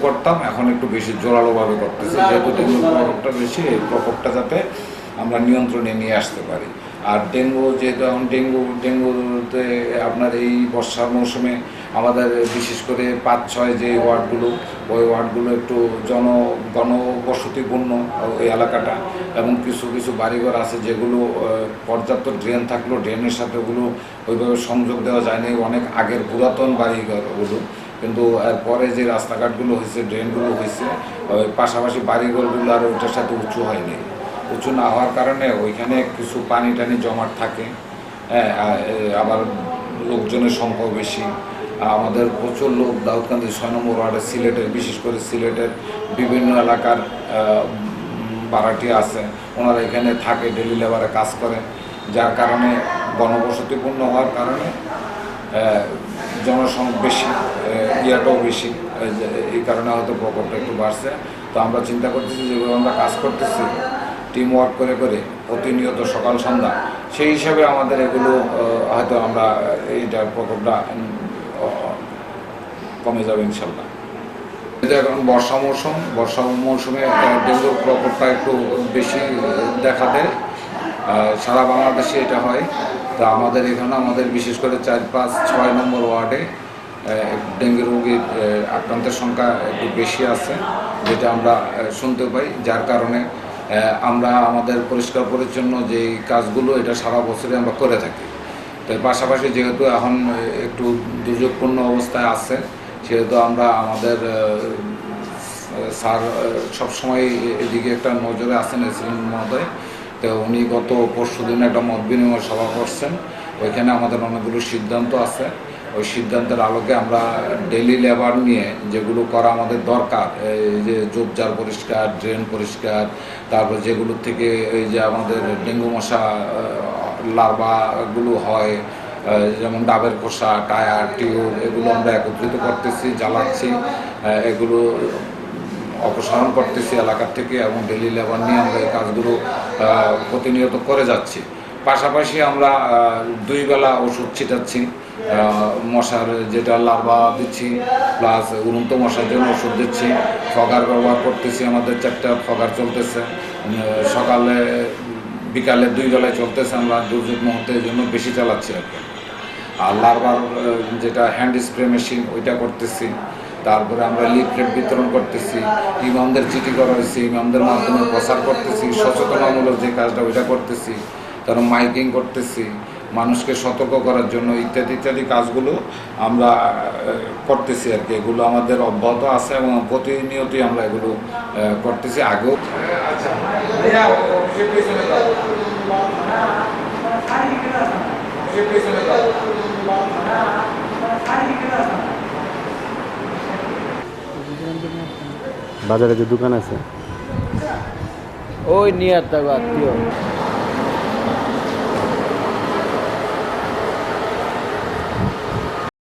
করতাম, এখন একটু বেশি জোরালোভাবে করতেছি, যেহেতু ডেঙ্গুর প্রকোপটা বেশি, এই প্রকোপটা যাতে আমরা নিয়ন্ত্রণে নিয়ে আসতে পারি। আর ডেঙ্গু যেহেতু এখন ডেঙ্গুতে আপনার এই বর্ষার মৌসুমে আমাদের বিশেষ করে 5-6 যে ওয়ার্ডগুলো, ওই ওয়ার্ডগুলো একটু ঘনবসতিপূর্ণ ওই এলাকাটা, এবং কিছু কিছু বাড়িঘর আছে যেগুলো পর্যাপ্ত ড্রেন থাকলেও ড্রেনের সাথে ওগুলো ওইভাবে সংযোগ দেওয়া যায়নি, অনেক আগের পুরাতন বাড়িঘর ওগুলো। কিন্তু এরপরে যে রাস্তাঘাটগুলো হয়েছে, ড্রেনগুলো হয়েছে, ওই পাশাপাশি বাড়িঘরগুলো আর ওইটার সাথে উঁচু হয়নি। উঁচু না হওয়ার কারণে ওইখানে কিছু পানি টানি জমাট থাকে। হ্যাঁ, আবার লোকজনের সংখ্যাও বেশি। আমাদের প্রচুর লোক দাউদকান্দি 6 নম্বর ওয়ার্ডে, সিলেটের, বিশেষ করে সিলেটের বিভিন্ন এলাকার ভাড়াটিয়া আছে, ওনারা এখানে থাকে, ডেলি লেবারে কাজ করে, যার কারণে ঘনবসতিপূর্ণ হওয়ার কারণে জনসংখ্যা বেশি, ইয়াটাও বেশি, এই কারণে হয়তো প্রকোপটা একটু বাড়ছে। তো আমরা চিন্তা করতেছি যেগুলো আমরা কাজ করতেছি টিম ওয়ার্ক করে করে প্রতিনিয়ত সকাল সন্ধ্যা, সেই হিসাবে আমাদের এগুলো হয়তো আমরা এইটার প্রকোপটা কমে যাবে ইনশাল্লাহ। এটা এখন বর্ষা মৌসুমে ডেঙ্গুর প্রকোপটা একটু বেশি দেখা দেয়, সারা বাংলাদেশে এটা হয়। তা আমাদের এখানে বিশেষ করে 4-5-6 নম্বর ওয়ার্ডে ডেঙ্গু রোগীর আক্রান্তের সংখ্যা একটু বেশি আছে, যেটা আমরা শুনতে পাই, যার কারণে আমরা আমাদের পরিষ্কার পরিচ্ছন্ন যে কাজগুলো এটা সারা বছরই আমরা করে থাকি। তো পাশাপাশি যেহেতু এখন একটু দুর্যোগপূর্ণ অবস্থায় আছে, সেহেতু আমরা আমাদের স্যার সবসময় এদিকে একটা নজরে আছেন, এসিলেন মহোদয়। তো উনি গত পরশুদিন একটা মত বিনিময় সভা করছেন, ওইখানে আমাদের অনেকগুলো সিদ্ধান্ত আছে। ওই সিদ্ধান্তের আলোকে আমরা ডেইলি লেবার নিয়ে যেগুলো করা আমাদের দরকার, এই যে ঝোপঝাড় পরিষ্কার, ড্রেন পরিষ্কার, তারপর যেগুলো থেকে এই যে আমাদের ডেঙ্গু মশা লার্ভাগুলো হয়, যেমন ডাবের খোসা, টায়ার, টিউব, এগুলো আমরা একত্রিত করতেছি, জ্বালাচ্ছি, এগুলো অপসারণ করতেছি এলাকার থেকে, এবং ডেইলি লেবার নিয়ে আমরা এই কাজগুলো প্রতিনিয়ত করে যাচ্ছি। পাশাপাশি আমরা 2 বেলা ওষুধ ছিটাচ্ছি, মশার যেটা লার্ভা দিচ্ছি, প্লাস উড়ন্ত মশার জন্য ওষুধ দিচ্ছি। ফগার ব্যবহার করতেছি, আমাদের 4টা ফগার চলতেছে, সকালে বিকালে 2 বেলায় চলতেছে। আমরা দুর্যোগ মুহূর্তের জন্য বেশি চালাচ্ছি আর কি। আর লার্ভার যেটা হ্যান্ড স্প্রে মেশিন, ওইটা করতেছি। তারপরে আমরা লিফলেট বিতরণ করতেছি, ইমামদের চিঠি করা হয়েছে, ইমামদের মাধ্যমে প্রচার করতেছি, সচেতনামূলক যে কাজটা ওইটা করতেছি, তারপর মাইকিং করতেছি মানুষকে সতর্ক করার জন্য, ইত্যাদি ইত্যাদি কাজগুলো আমরা করতেছি আর কি। এগুলো আমাদের অব্যাহত আছে এবং প্রতিনিয়তই আমরা এগুলো করতেছি। আগেও বাজারে যে দোকান আছে ওই নিয়ে আত্মীয়